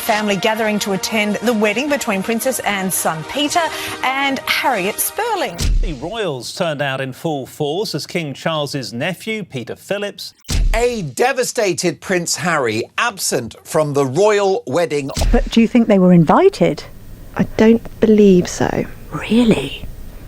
family gathering to attend the wedding between Princess Anne's son Peter and Harriet Sperling. The royals turned out in full force as King Charles's nephew, Peter Phillips. A devastated Prince Harry absent from the royal wedding. But do you think they were invited? I don't believe so. Really?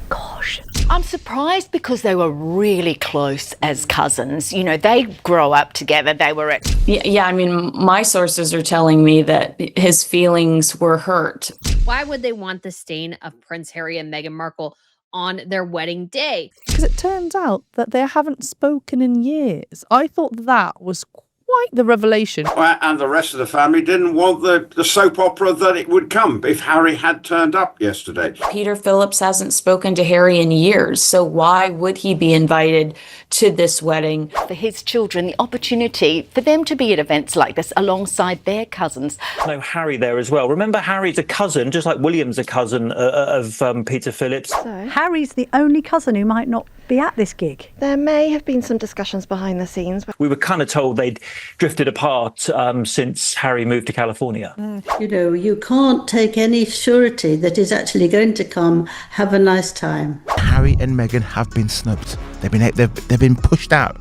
Gosh. I'm surprised because they were really close as cousins. You know, they grow up together. They were at... Yeah, I mean, my sources are telling me that his feelings were hurt. Why would they want the stain of Prince Harry and Meghan Markle on their wedding day? Because it turns out that they haven't spoken in years. I thought that was quite the revelation. And the rest of the family didn't want the soap opera that it would come if Harry had turned up yesterday. Peter Phillips hasn't spoken to Harry in years, so why would he be invited to this wedding? For his children, the opportunity for them to be at events like this alongside their cousins. No Harry there as well. Remember, Harry's a cousin, just like William's a cousin of Peter Phillips. So, Harry's the only cousin who might not be at this gig. There may have been some discussions behind the scenes. We were kind of told they'd drifted apart since Harry moved to California. You know, you can't take any surety that he's actually going to come have a nice time. Harry and Meghan have been snubbed. They've been pushed out.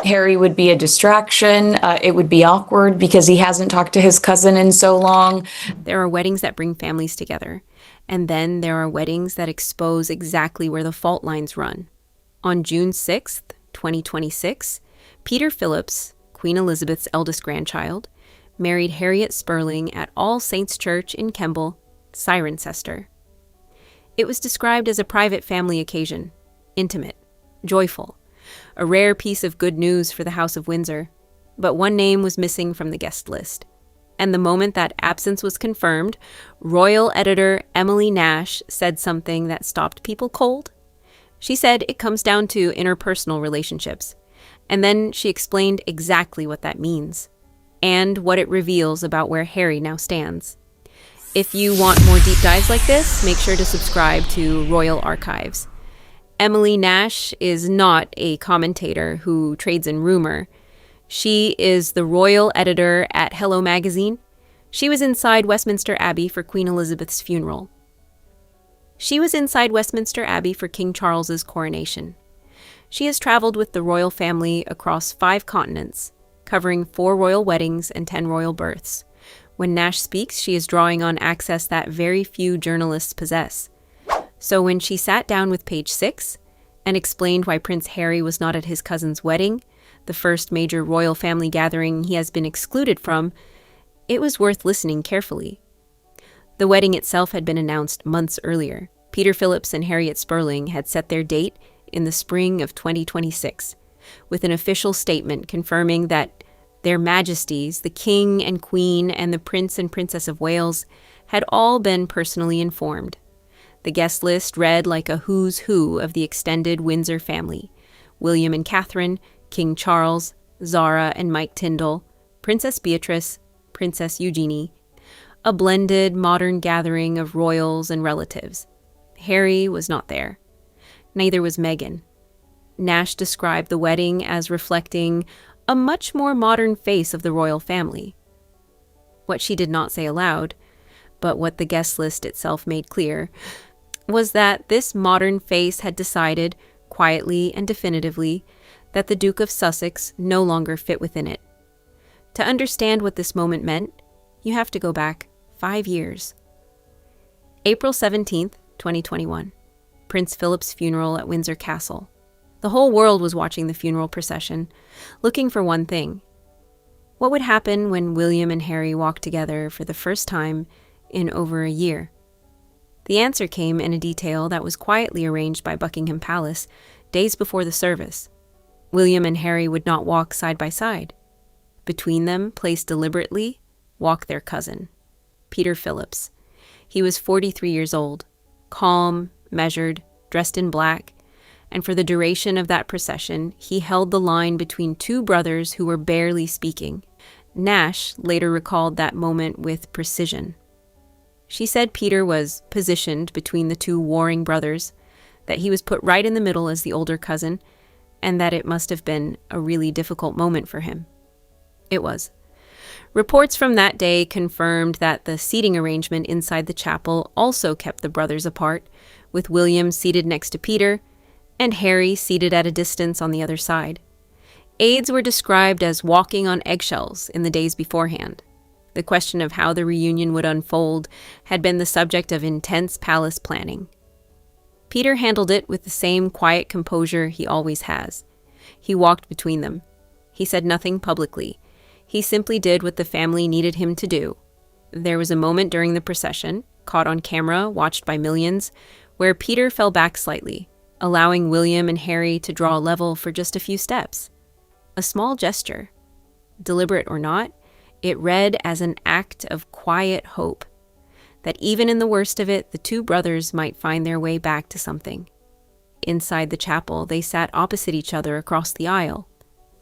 Harry would be a distraction. It would be awkward because he hasn't talked to his cousin in so long. There are weddings that bring families together. And then there are weddings that expose exactly where the fault lines run. On June 6th, 2026, Peter Phillips, Queen Elizabeth's eldest grandchild, married Harriet Sperling at All Saints Church in Kemble, Cirencester. It was described as a private family occasion, intimate, joyful, a rare piece of good news for the House of Windsor. But one name was missing from the guest list. And the moment that absence was confirmed, royal editor Emily Nash said something that stopped people cold. She said it comes down to interpersonal relationships. And then she explained exactly what that means and what it reveals about where Harry now stands. If you want more deep dives like this, make sure to subscribe to Royal Archives. Emily Nash is not a commentator who trades in rumor. She is the royal editor at Hello Magazine. She was inside Westminster Abbey for Queen Elizabeth's funeral. She was inside Westminster Abbey for King Charles's coronation. She has traveled with the royal family across 5 continents, covering 4 royal weddings and 10 royal births. When Nash speaks, she is drawing on access that very few journalists possess. So when she sat down with Page 6 and explained why Prince Harry was not at his cousin's wedding, the first major royal family gathering he has been excluded from, it was worth listening carefully. The wedding itself had been announced months earlier. Peter Phillips and Harriet Sperling had set their date in the spring of 2026, with an official statement confirming that their Majesties, the King and Queen and the Prince and Princess of Wales, had all been personally informed. The guest list read like a who's who of the extended Windsor family: William and Catherine, King Charles, Zara and Mike Tindall, Princess Beatrice, Princess Eugenie, a blended modern gathering of royals and relatives. Harry was not there. Neither was Meghan. Nash described the wedding as reflecting a much more modern face of the royal family. What she did not say aloud, but what the guest list itself made clear, was that this modern face had decided, quietly and definitively, that the Duke of Sussex no longer fit within it. To understand what this moment meant, you have to go back 5 years. April 17th, 2021. Prince Philip's funeral at Windsor Castle. The whole world was watching the funeral procession, looking for one thing. What would happen when William and Harry walked together for the first time in over a year? The answer came in a detail that was quietly arranged by Buckingham Palace days before the service. William and Harry would not walk side by side. Between them, placed deliberately, walked their cousin, Peter Phillips. He was 43 years old, calm, measured, dressed in black, and for the duration of that procession, he held the line between 2 brothers who were barely speaking. Nash later recalled that moment with precision. She said Peter was positioned between the 2 warring brothers, that he was put right in the middle as the older cousin, and that it must have been a really difficult moment for him. It was. Reports from that day confirmed that the seating arrangement inside the chapel also kept the brothers apart, with William seated next to Peter and Harry seated at a distance on the other side. Aides were described as walking on eggshells in the days beforehand. The question of how the reunion would unfold had been the subject of intense palace planning. Peter handled it with the same quiet composure he always has. He walked between them. He said nothing publicly. He simply did what the family needed him to do. There was a moment during the procession, caught on camera, watched by millions, where Peter fell back slightly, allowing William and Harry to draw level for just a few steps. A small gesture. Deliberate or not, it read as an act of quiet hope, that even in the worst of it, the two brothers might find their way back to something. Inside the chapel, they sat opposite each other across the aisle.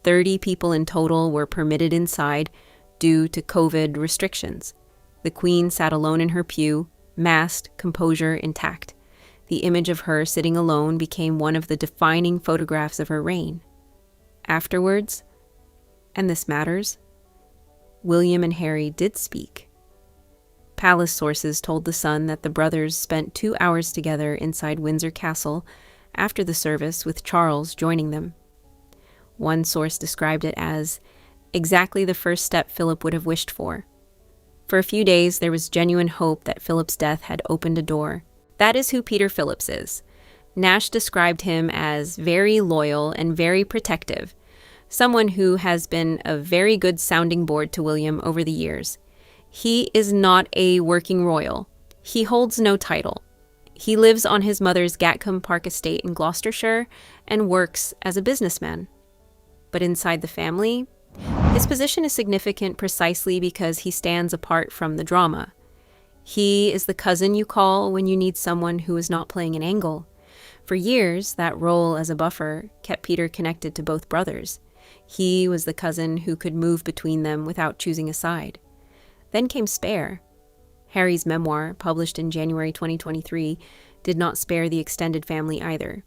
30 people in total were permitted inside due to COVID restrictions. The Queen sat alone in her pew, masked, composure intact. The image of her sitting alone became one of the defining photographs of her reign. Afterwards, and this matters, William and Harry did speak. Palace sources told The Sun that the brothers spent 2 hours together inside Windsor Castle after the service, with Charles joining them. One source described it as exactly the first step Philip would have wished for. For a few days, there was genuine hope that Philip's death had opened a door. That is who Peter Phillips is. Nash described him as very loyal and very protective, someone who has been a very good sounding board to William over the years. He is not a working royal. He holds no title. He lives on his mother's Gatcombe Park estate in Gloucestershire and works as a businessman. But inside the family, his position is significant precisely because he stands apart from the drama. He is the cousin you call when you need someone who is not playing an angle. For years, that role as a buffer kept Peter connected to both brothers. He was the cousin who could move between them without choosing a side. Then came Spare. Harry's memoir, published in January 2023, did not spare the extended family either.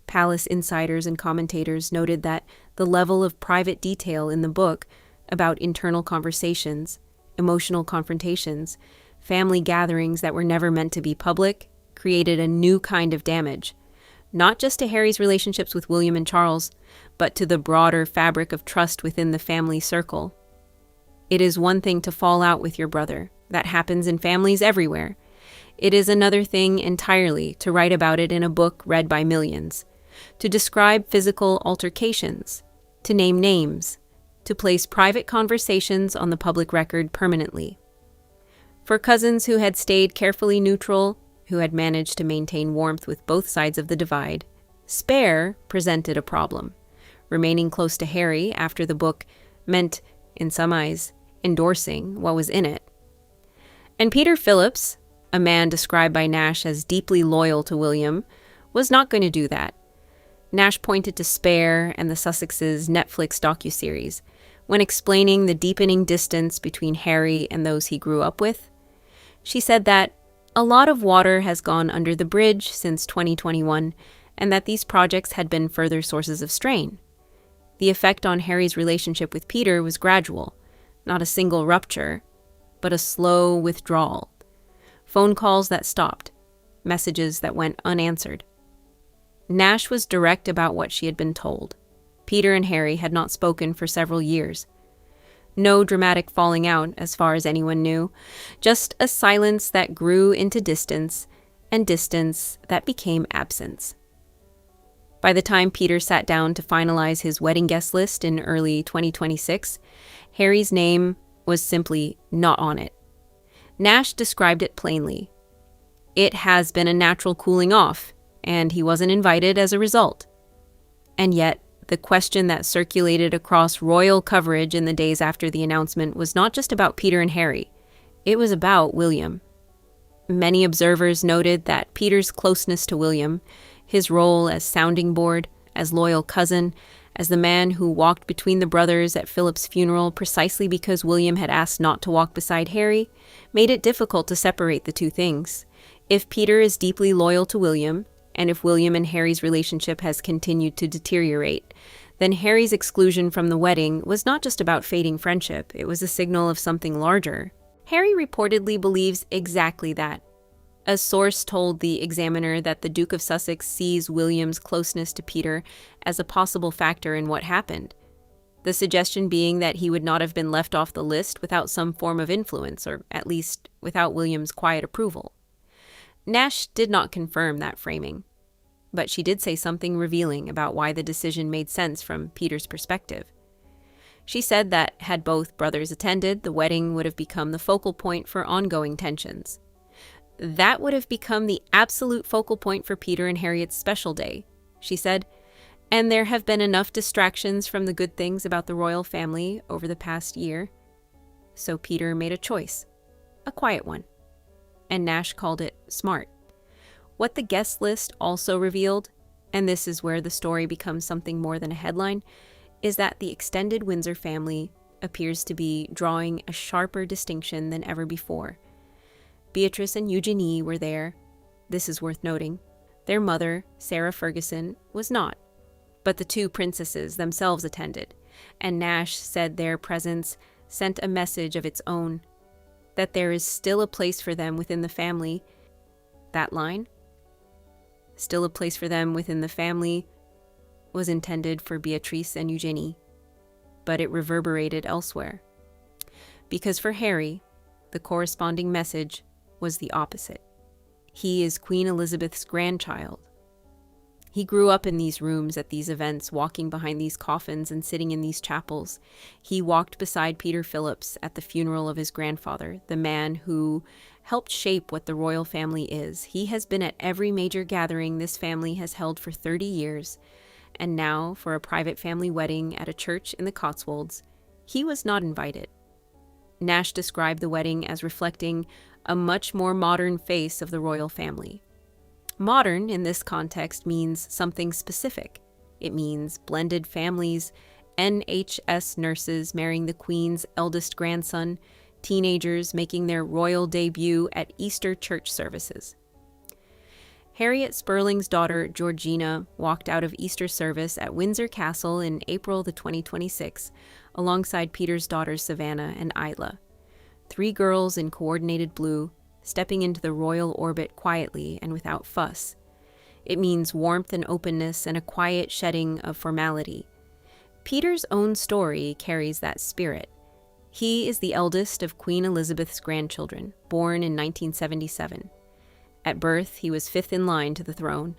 Palace insiders and commentators noted that the level of private detail in the book about internal conversations, emotional confrontations, family gatherings that were never meant to be public, created a new kind of damage, not just to Harry's relationships with William and Charles, but to the broader fabric of trust within the family circle. It is one thing to fall out with your brother. That happens in families everywhere. It is another thing entirely to write about it in a book read by millions, to describe physical altercations, to name names, to place private conversations on the public record permanently. For cousins who had stayed carefully neutral, who had managed to maintain warmth with both sides of the divide, Spare presented a problem. Remaining close to Harry after the book meant, in some eyes, endorsing what was in it. And Peter Phillips, a man described by Nash as deeply loyal to William, was not going to do that. Nash pointed to Spare and the Sussexes' Netflix docuseries when explaining the deepening distance between Harry and those he grew up with. She said that a lot of water has gone under the bridge since 2021 and that these projects had been further sources of strain. The effect on Harry's relationship with Peter was gradual, not a single rupture, but a slow withdrawal. Phone calls that stopped, messages that went unanswered. Nash was direct about what she had been told. Peter and Harry had not spoken for several years. No dramatic falling out, as far as anyone knew, just a silence that grew into distance, and distance that became absence. By the time Peter sat down to finalize his wedding guest list in early 2026, Harry's name was simply not on it. Nash described it plainly. It has been a natural cooling off, and he wasn't invited as a result. And yet, the question that circulated across royal coverage in the days after the announcement was not just about Peter and Harry. It was about William. Many observers noted that Peter's closeness to William, his role as sounding board, as loyal cousin, as the man who walked between the brothers at Philip's funeral precisely because William had asked not to walk beside Harry, made it difficult to separate the two things. If Peter is deeply loyal to William, and if William and Harry's relationship has continued to deteriorate, then Harry's exclusion from the wedding was not just about fading friendship, it was a signal of something larger. Harry reportedly believes exactly that. A source told the Examiner that the Duke of Sussex sees William's closeness to Peter as a possible factor in what happened. The suggestion being that he would not have been left off the list without some form of influence, or at least without William's quiet approval. Nash did not confirm that framing, but she did say something revealing about why the decision made sense from Peter's perspective. She said that had both brothers attended, the wedding would have become the focal point for ongoing tensions. That would have become the absolute focal point for Peter and Harriet's special day, she said, and there have been enough distractions from the good things about the royal family over the past year. So Peter made a choice, a quiet one, and Nash called it smart. What the guest list also revealed, and this is where the story becomes something more than a headline, is that the extended Windsor family appears to be drawing a sharper distinction than ever before. Beatrice and Eugenie were there. This is worth noting. Their mother, Sarah Ferguson, was not, but the two princesses themselves attended, and Nash said their presence sent a message of its own, that there is still a place for them within the family. That line, still a place for them within the family, was intended for Beatrice and Eugenie, but it reverberated elsewhere. Because for Harry, the corresponding message was the opposite. He is Queen Elizabeth's grandchild. He grew up in these rooms at these events, walking behind these coffins and sitting in these chapels. He walked beside Peter Phillips at the funeral of his grandfather, the man who helped shape what the royal family is. He has been at every major gathering this family has held for 30 years, and now, for a private family wedding at a church in the Cotswolds, he was not invited. Nash described the wedding as reflecting a much more modern face of the royal family. Modern, in this context, means something specific. It means blended families, NHS nurses marrying the Queen's eldest grandson, teenagers making their royal debut at Easter church services. Harriet Sperling's daughter, Georgina, walked out of Easter service at Windsor Castle in April 2026, alongside Peter's daughters Savannah and Isla. 3 girls in coordinated blue, stepping into the royal orbit quietly and without fuss. It means warmth and openness and a quiet shedding of formality. Peter's own story carries that spirit. He is the eldest of Queen Elizabeth's grandchildren, born in 1977. At birth, he was 5th in line to the throne.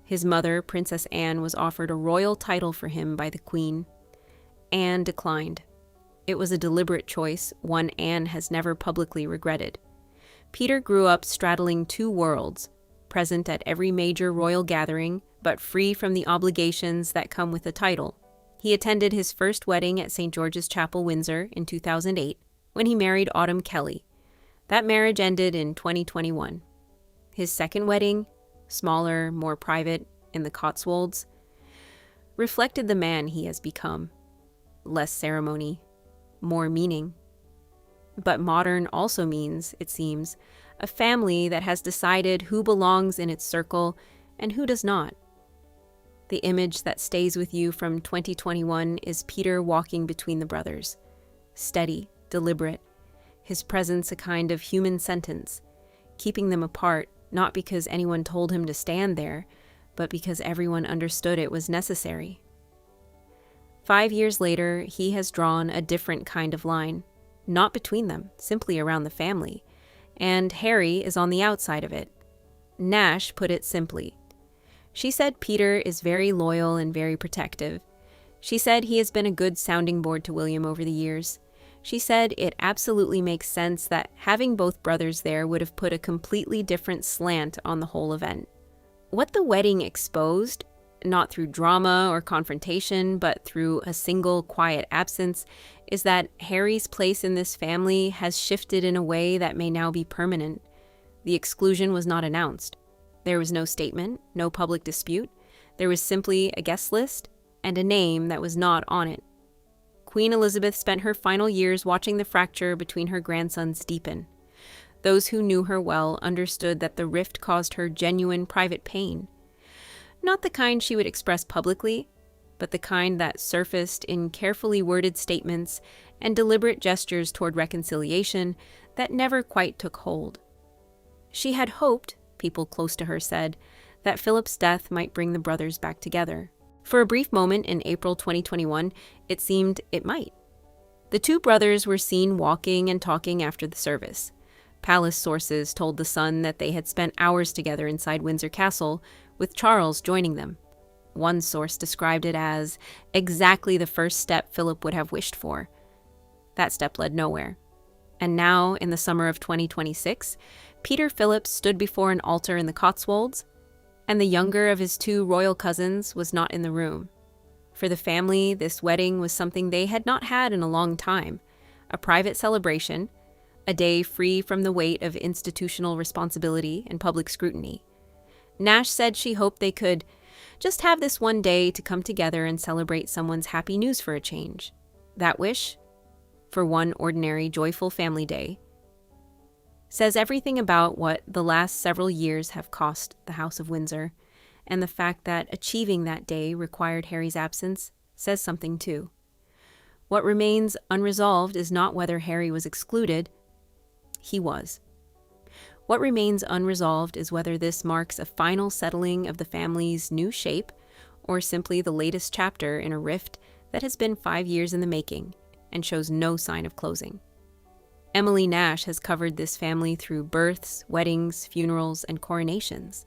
His mother, Princess Anne, was offered a royal title for him by the Queen. Anne declined. It was a deliberate choice, one Anne has never publicly regretted. Peter grew up straddling 2 worlds, present at every major royal gathering, but free from the obligations that come with a title. He attended his first wedding at St. George's Chapel, Windsor, in 2008, when he married Autumn Kelly. That marriage ended in 2021. His second wedding, smaller, more private, in the Cotswolds, reflected the man he has become. Less ceremony, more meaning. But modern also means, it seems, a family that has decided who belongs in its circle and who does not. The image that stays with you from 2021 is Peter walking between the brothers. Steady, deliberate, his presence a kind of human sentence, keeping them apart not because anyone told him to stand there, but because everyone understood it was necessary. 5 years later, he has drawn a different kind of line, not between them, simply around the family, and Harry is on the outside of it. Nash put it simply. She said Peter is very loyal and very protective. She said he has been a good sounding board to William over the years. She said it absolutely makes sense that having both brothers there would have put a completely different slant on the whole event. What the wedding exposed, not through drama or confrontation, but through a single quiet absence, is that Harry's place in this family has shifted in a way that may now be permanent. The exclusion was not announced. There was no statement, no public dispute. There was simply a guest list and a name that was not on it. Queen Elizabeth spent her final years watching the fracture between her grandsons deepen. Those who knew her well understood that the rift caused her genuine private pain. Not the kind she would express publicly, but the kind that surfaced in carefully worded statements and deliberate gestures toward reconciliation that never quite took hold. She had hoped, people close to her said, that Philip's death might bring the brothers back together. For a brief moment in April 2021, it seemed it might. The two brothers were seen walking and talking after the service. Palace sources told The Sun that they had spent hours together inside Windsor Castle, with Charles joining them. One source described it as exactly the first step Philip would have wished for. That step led nowhere. And now, in the summer of 2026, Peter Phillips stood before an altar in the Cotswolds, and the younger of his two royal cousins was not in the room. For the family, this wedding was something they had not had in a long time, a private celebration, a day free from the weight of institutional responsibility and public scrutiny. Nash said she hoped they could just have this one day to come together and celebrate someone's happy news for a change. That wish, for one ordinary, joyful family day, says everything about what the last several years have cost the House of Windsor, and the fact that achieving that day required Harry's absence says something too. What remains unresolved is not whether Harry was excluded. He was. What remains unresolved is whether this marks a final settling of the family's new shape, or simply the latest chapter in a rift that has been 5 years in the making and shows no sign of closing. Emily Nash has covered this family through births, weddings, funerals, and coronations.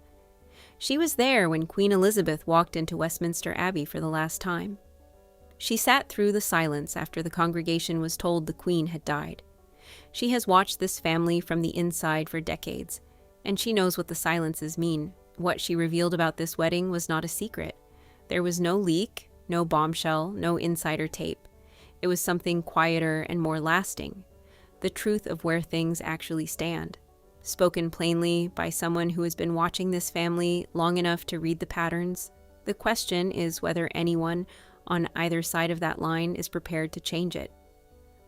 She was there when Queen Elizabeth walked into Westminster Abbey for the last time. She sat through the silence after the congregation was told the Queen had died. She has watched this family from the inside for decades, and she knows what the silences mean. What she revealed about this wedding was not a secret. There was no leak, no bombshell, no insider tape. It was something quieter and more lasting. The truth of where things actually stand. Spoken plainly by someone who has been watching this family long enough to read the patterns. The question is whether anyone on either side of that line is prepared to change it.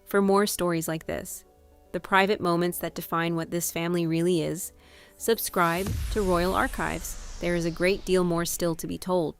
For more stories like this, the private moments that define what this family really is, subscribe to Royal Archives. There is a great deal more still to be told.